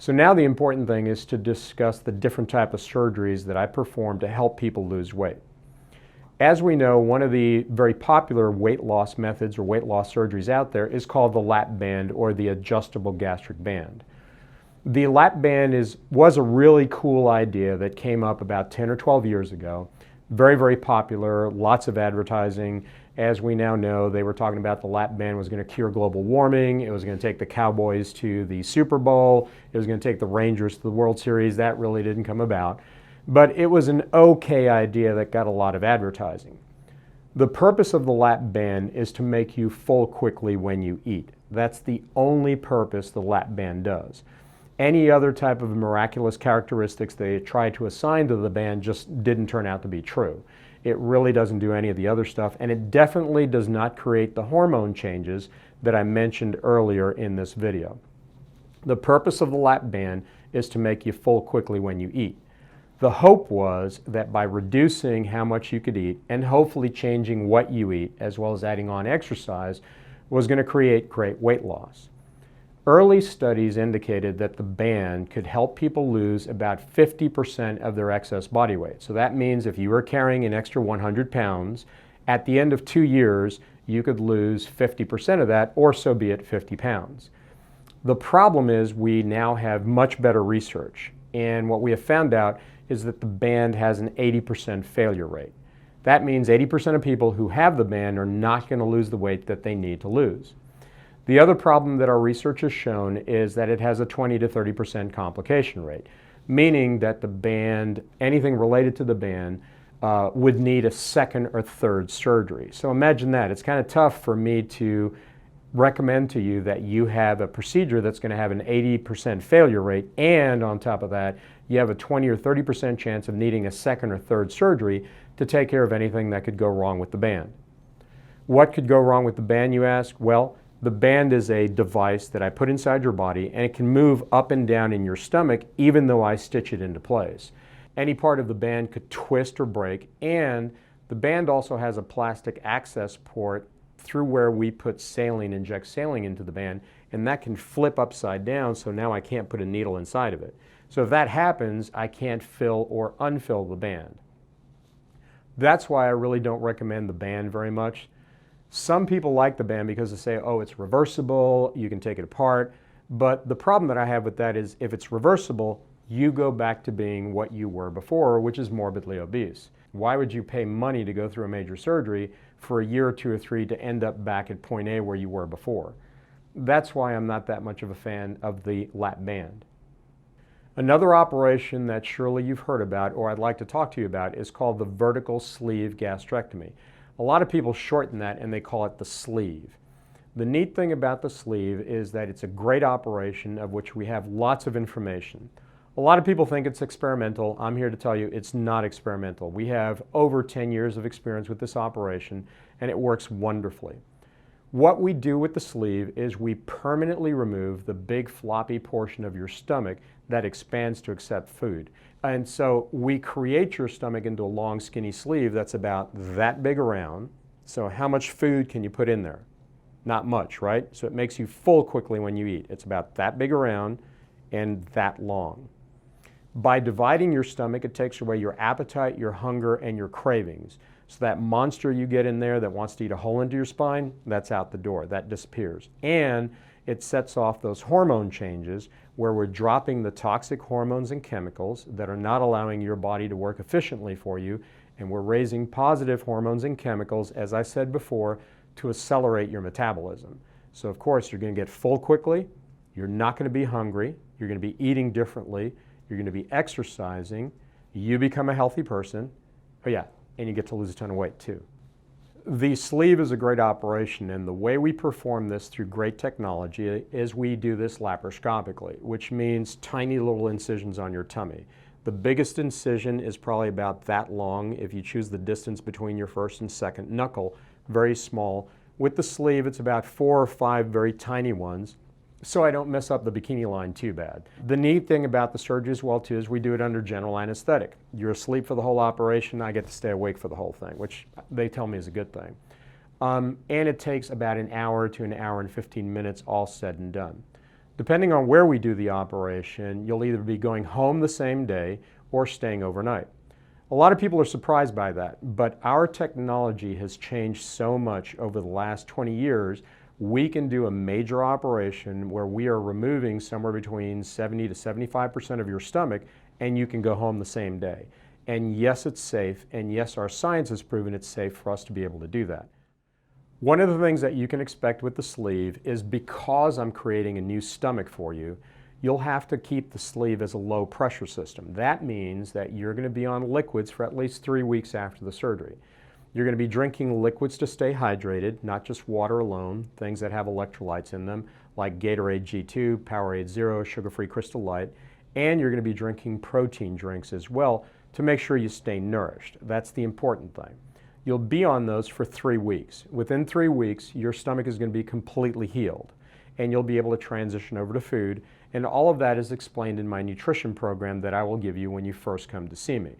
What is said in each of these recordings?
So now the important thing is to discuss the different type of surgeries that I perform to help people lose weight. As we know, one of the very popular weight loss methods or weight loss surgeries out there is called the lap band or the adjustable gastric band. The lap band was a really cool idea that came up about 10 or 12 years ago. Very, very popular, lots of advertising. As we now know, they were talking about the lap band was going to cure global warming. It was going to take the Cowboys to the Super Bowl. It was going to take the Rangers to the World Series. That really didn't come about. But it was an okay idea that got a lot of advertising. The purpose of the lap band is to make you full quickly when you eat. That's the only purpose the lap band does. Any other type of miraculous characteristics they tried to assign to the band just didn't turn out to be true. It really doesn't do any of the other stuff, and it definitely does not create the hormone changes that I mentioned earlier in this video. The purpose of the lap band is to make you full quickly when you eat. The hope was that by reducing how much you could eat and hopefully changing what you eat, as well as adding on exercise, was going to create great weight loss. Early studies indicated that the band could help people lose about 50% of their excess body weight. So that means if you were carrying an extra 100 pounds, at the end of 2 years, you could lose 50% of that, or so be it, 50 pounds. The problem is we now have much better research, and what we have found out is that the band has an 80% failure rate. That means 80% of people who have the band are not going to lose the weight that they need to lose. The other problem that our research has shown is that it has a 20 to 30% complication rate, meaning that the band, anything related to the band, would need a second or third surgery. So imagine that. It's kind of tough for me to recommend to you that you have a procedure that's going to have an 80% failure rate, and on top of that, you have a 20 or 30% chance of needing a second or third surgery to take care of anything that could go wrong with the band. What could go wrong with the band, you ask? Well, the band is a device that I put inside your body, and it can move up and down in your stomach even though I stitch it into place. Any part of the band could twist or break, and the band also has a plastic access port through where we put saline, inject saline into the band, and that can flip upside down, so now I can't put a needle inside of it. So if that happens, I can't fill or unfill the band. That's why I really don't recommend the band very much. Some people like the band because they say, oh, it's reversible, you can take it apart. But the problem that I have with that is if it's reversible, you go back to being what you were before, which is morbidly obese. Why would you pay money to go through a major surgery for a year or 2 or 3 to end up back at point A where you were before? That's why I'm not that much of a fan of the lap band. Another operation that surely you've heard about, or I'd like to talk to you about, is called the vertical sleeve gastrectomy. A lot of people shorten that and they call it the sleeve. The neat thing about the sleeve is that it's a great operation of which we have lots of information. A lot of people think it's experimental. I'm here to tell you it's not experimental. We have over 10 years of experience with this operation, and it works wonderfully. What we do with the sleeve is we permanently remove the big floppy portion of your stomach that expands to accept food. And so we create your stomach into a long skinny sleeve that's about that big around. So how much food can you put in there? Not much, right? So it makes you full quickly when you eat. It's about that big around and that long. By dividing your stomach, it takes away your appetite, your hunger, and your cravings. So that monster you get in there that wants to eat a hole into your spine, that's out the door. That disappears. And it sets off those hormone changes where we're dropping the toxic hormones and chemicals that are not allowing your body to work efficiently for you, and we're raising positive hormones and chemicals, as I said before, to accelerate your metabolism. So of course you're going to get full quickly, you're not going to be hungry, you're going to be eating differently, you're going to be exercising, you become a healthy person, oh yeah, and you get to lose a ton of weight too. The sleeve is a great operation, and the way we perform this through great technology is we do this laparoscopically, which means tiny little incisions on your tummy. The biggest incision is probably about that long if you choose the distance between your first and second knuckle, very small. With the sleeve, it's about 4 or 5 very tiny ones, so I don't mess up the bikini line too bad. The neat thing about the surgery as well too is we do it under general anesthetic. You're asleep for the whole operation, I get to stay awake for the whole thing, which they tell me is a good thing. And it takes about an hour to an hour and 15 minutes all said and done. Depending on where we do the operation, you'll either be going home the same day or staying overnight. A lot of people are surprised by that, but our technology has changed so much over the last 20 years. We can do a major operation where we are removing somewhere between 70 to 75% of your stomach, and you can go home the same day. And yes, it's safe, and yes, our science has proven it's safe for us to be able to do that. One of the things that you can expect with the sleeve is, because I'm creating a new stomach for you, you'll have to keep the sleeve as a low pressure system. That means that you're going to be on liquids for at least 3 weeks after the surgery. You're going to be drinking liquids to stay hydrated, not just water alone, things that have electrolytes in them, like Gatorade G2, Powerade Zero, Sugar-Free Crystal Light, and you're going to be drinking protein drinks as well to make sure you stay nourished. That's the important thing. You'll be on those for 3 weeks. Within 3 weeks, your stomach is going to be completely healed, and you'll be able to transition over to food. And all of that is explained in my nutrition program that I will give you when you first come to see me.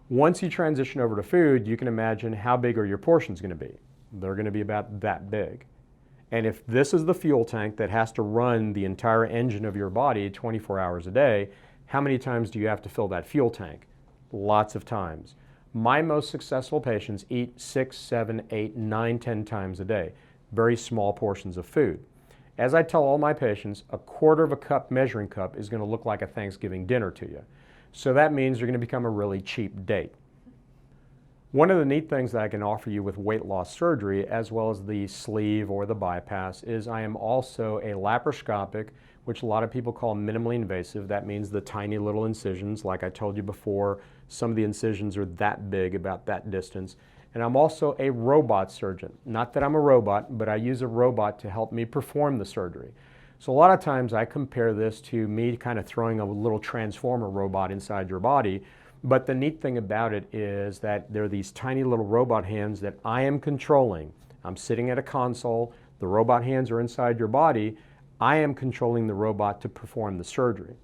Once you transition over to food, you can imagine how big are your portions going to be. They're going to be about that big. And if this is the fuel tank that has to run the entire engine of your body 24 hours a day, how many times do you have to fill that fuel tank? Lots of times. My most successful patients eat 6, 7, 8, 9, 10 times a day. Very small portions of food. As I tell all my patients, a quarter of a cup measuring cup is going to look like a Thanksgiving dinner to you. So that means you're going to become a really cheap date. One of the neat things that I can offer you with weight loss surgery, as well as the sleeve or the bypass, is I am also a laparoscopic, which a lot of people call minimally invasive. That means the tiny little incisions. Like I told you before, some of the incisions are that big, about that distance. And I'm also a robot surgeon. Not that I'm a robot, but I use a robot to help me perform the surgery. So a lot of times I compare this to me kind of throwing a little transformer robot inside your body. But the neat thing about it is that there are these tiny little robot hands that I am controlling. I'm sitting at a console, the robot hands are inside your body. I am controlling the robot to perform the surgery.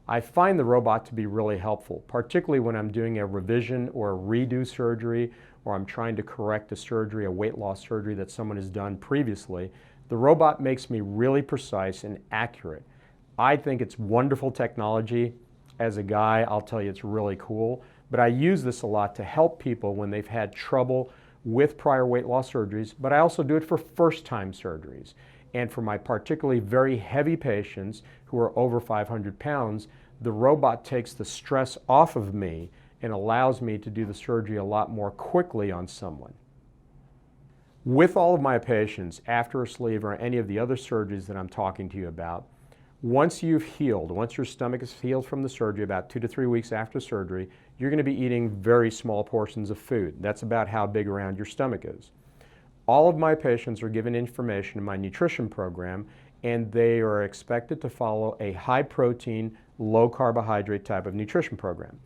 I find the robot to be really helpful, particularly when I'm doing a revision or a redo surgery, or I'm trying to correct a surgery, a weight loss surgery that someone has done previously. The robot makes me really precise and accurate. I think it's wonderful technology. As a guy, I'll tell you it's really cool, but I use this a lot to help people when they've had trouble with prior weight loss surgeries, but I also do it for first-time surgeries. And for my particularly very heavy patients who are over 500 pounds, the robot takes the stress off of me and allows me to do the surgery a lot more quickly on someone. With all of my patients, after a sleeve or any of the other surgeries that I'm talking to you about, once you've healed, once your stomach is healed from the surgery, about 2 to 3 weeks after surgery, you're going to be eating very small portions of food. That's about how big around your stomach is. All of my patients are given information in my nutrition program, and they are expected to follow a high protein, low carbohydrate type of nutrition program.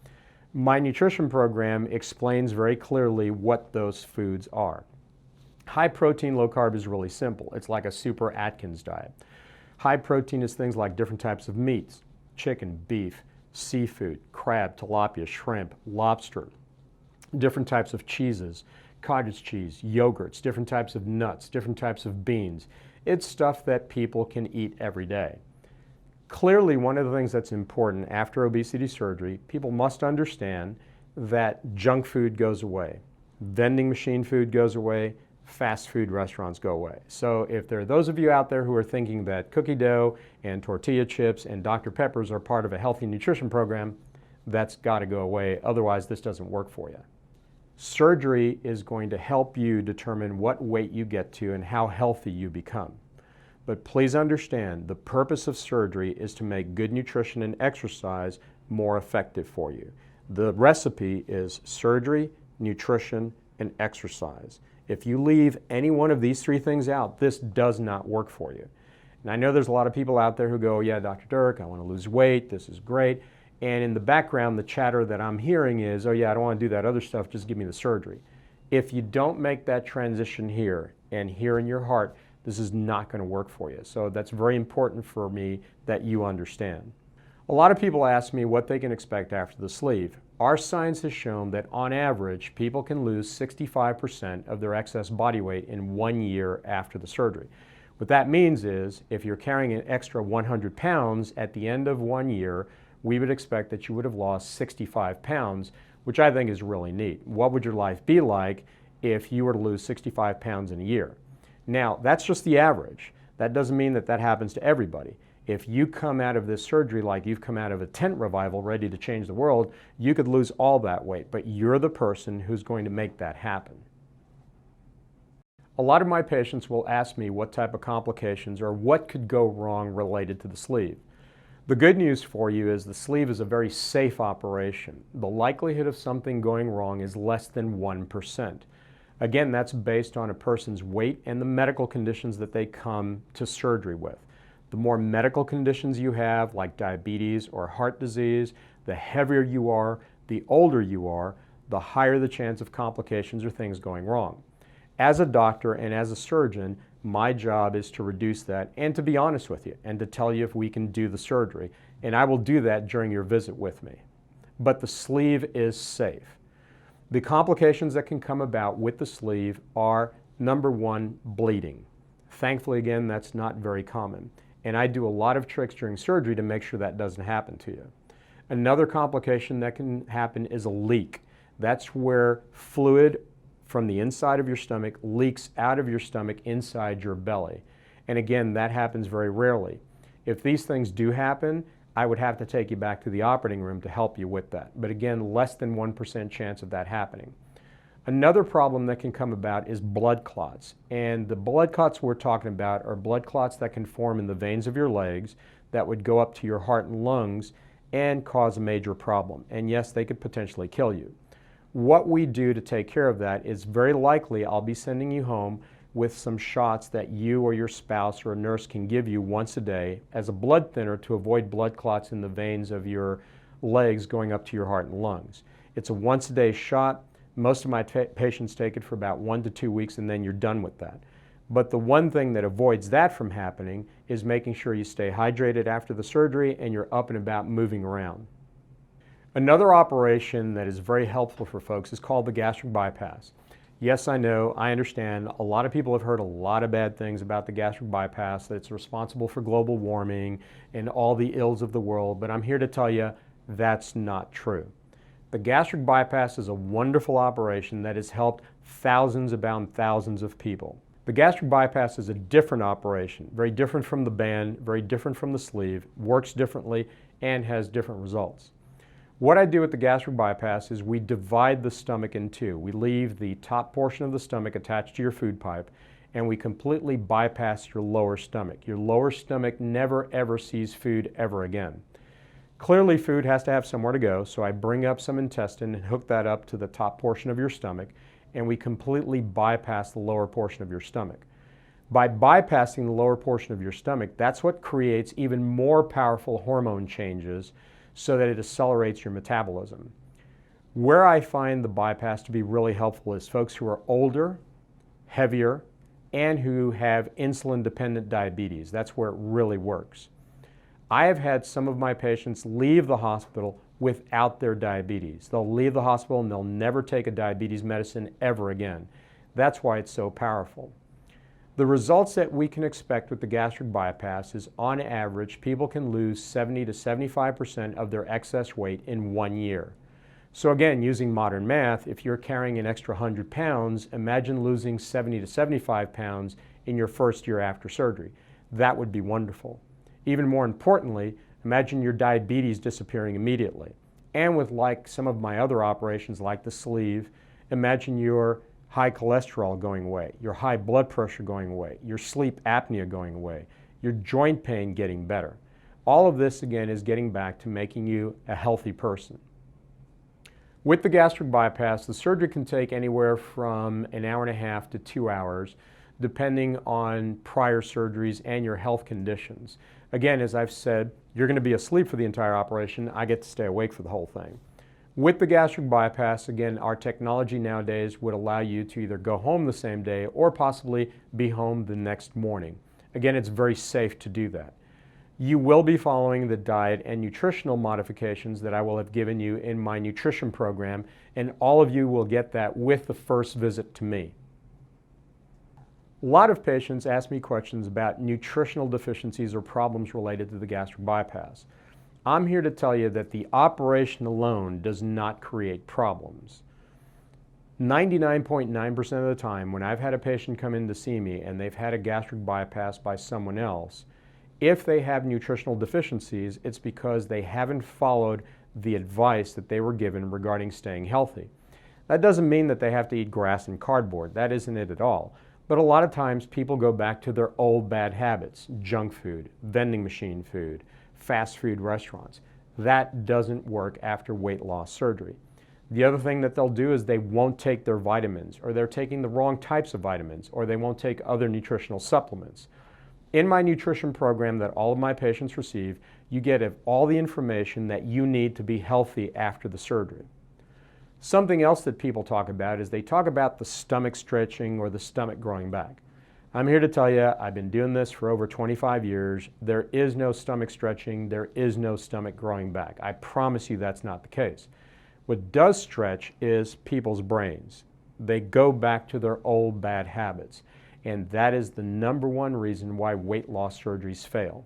My nutrition program explains very clearly what those foods are. High protein, low carb is really simple. It's like a super Atkins diet. High protein is things like different types of meats, chicken, beef, seafood, crab, tilapia, shrimp, lobster, different types of cheeses, cottage cheese, yogurts, different types of nuts, different types of beans. It's stuff that people can eat every day. Clearly, one of the things that's important after obesity surgery, people must understand that junk food goes away, vending machine food goes away, fast food restaurants go away. So if there are those of you out there who are thinking that cookie dough and tortilla chips and Dr. Peppers are part of a healthy nutrition program, that's got to go away. Otherwise, this doesn't work for you. Surgery is going to help you determine what weight you get to and how healthy you become. But please understand, the purpose of surgery is to make good nutrition and exercise more effective for you. The recipe is surgery, nutrition, and exercise. If you leave any one of these 3 things out, this does not work for you. And I know there's a lot of people out there who go, yeah, Dr. Dirk, I want to lose weight, this is great. And in the background, the chatter that I'm hearing is, oh yeah, I don't want to do that other stuff, just give me the surgery. If you don't make that transition here and here in your heart, this is not going to work for you. So that's very important for me that you understand. A lot of people ask me what they can expect after the sleeve. Our science has shown that on average, people can lose 65% of their excess body weight in 1 year after the surgery. What that means is if you're carrying an extra 100 pounds at the end of 1 year, we would expect that you would have lost 65 pounds, which I think is really neat. What would your life be like if you were to lose 65 pounds in a year? Now, that's just the average. That doesn't mean that that happens to everybody. If you come out of this surgery like you've come out of a tent revival ready to change the world, you could lose all that weight, but you're the person who's going to make that happen. A lot of my patients will ask me what type of complications or what could go wrong related to the sleeve. The good news for you is the sleeve is a very safe operation. The likelihood of something going wrong is less than 1%. Again, that's based on a person's weight and the medical conditions that they come to surgery with. The more medical conditions you have, like diabetes or heart disease, the heavier you are, the older you are, the higher the chance of complications or things going wrong. As a doctor and as a surgeon, my job is to reduce that and to be honest with you and to tell you if we can do the surgery. And I will do that during your visit with me. But the sleeve is safe. The complications that can come about with the sleeve are, number one, bleeding. Thankfully, again, that's not very common. And I do a lot of tricks during surgery to make sure that doesn't happen to you. Another complication that can happen is a leak. That's where fluid from the inside of your stomach leaks out of your stomach inside your belly. And again, that happens very rarely. If these things do happen, I would have to take you back to the operating room to help you with that. But again, less than 1% chance of that happening. Another problem that can come about is blood clots. And the blood clots we're talking about are blood clots that can form in the veins of your legs that would go up to your heart and lungs and cause a major problem. And yes, they could potentially kill you. What we do to take care of that is very likely I'll be sending you home with some shots that you or your spouse or a nurse can give you once a day as a blood thinner to avoid blood clots in the veins of your legs going up to your heart and lungs. It's a once a day shot. Most of my patients take it for about 1 to 2 weeks and then you're done with that. But the one thing that avoids that from happening is making sure you stay hydrated after the surgery and you're up and about moving around. Another operation that is very helpful for folks is called the gastric bypass. Yes, I know, I understand. A lot of people have heard a lot of bad things about the gastric bypass, that it's responsible for global warming and all the ills of the world, but I'm here to tell you that's not true. The gastric bypass is a wonderful operation that has helped thousands upon thousands of people. The gastric bypass is a different operation, very different from the band, very different from the sleeve, works differently, and has different results. What I do with the gastric bypass is we divide the stomach in two. We leave the top portion of the stomach attached to your food pipe, and we completely bypass your lower stomach. Your lower stomach never ever sees food ever again. Clearly food has to have somewhere to go, so I bring up some intestine and hook that up to the top portion of your stomach, and we completely bypass the lower portion of your stomach. By bypassing the lower portion of your stomach, that's what creates even more powerful hormone changes so that it accelerates your metabolism. Where I find the bypass to be really helpful is folks who are older, heavier, and who have insulin-dependent diabetes. That's where it really works. I have had some of my patients leave the hospital without their diabetes. They'll leave the hospital and they'll never take a diabetes medicine ever again. That's why it's so powerful. The results that we can expect with the gastric bypass is, on average, people can lose 70 to 75% of their excess weight in 1 year. So again, using modern math, if you're carrying an extra 100 pounds, imagine losing 70 to 75 pounds in your first year after surgery. That would be wonderful. Even more importantly, imagine your diabetes disappearing immediately. And with like some of my other operations like the sleeve, imagine your high cholesterol going away, your high blood pressure going away, your sleep apnea going away, your joint pain getting better. All of this, again, is getting back to making you a healthy person. With the gastric bypass, the surgery can take anywhere from an hour and a half to 2 hours, depending on prior surgeries and your health conditions. Again, as I've said, you're going to be asleep for the entire operation. I get to stay awake for the whole thing. With the gastric bypass, again, our technology nowadays would allow you to either go home the same day or possibly be home the next morning. Again, it's very safe to do that. You will be following the diet and nutritional modifications that I will have given you in my nutrition program, and all of you will get that with the first visit to me. A lot of patients ask me questions about nutritional deficiencies or problems related to the gastric bypass. I'm here to tell you that the operation alone does not create problems. 99.9% of the time when I've had a patient come in to see me and they've had a gastric bypass by someone else, if they have nutritional deficiencies, it's because they haven't followed the advice that they were given regarding staying healthy. That doesn't mean that they have to eat grass and cardboard. That isn't it at all. But a lot of times people go back to their old bad habits, junk food, vending machine food, fast food restaurants. That doesn't work after weight loss surgery. The other thing that they'll do is they won't take their vitamins, or they're taking the wrong types of vitamins, or they won't take other nutritional supplements. In my nutrition program that all of my patients receive, you get all the information that you need to be healthy after the surgery. Something else that people talk about is they talk about the stomach stretching or the stomach growing back. I'm here to tell you, I've been doing this for over 25 years. There is no stomach stretching, there is no stomach growing back. I promise you that's not the case. What does stretch is people's brains. They go back to their old bad habits. And that is the #1 reason why weight loss surgeries fail.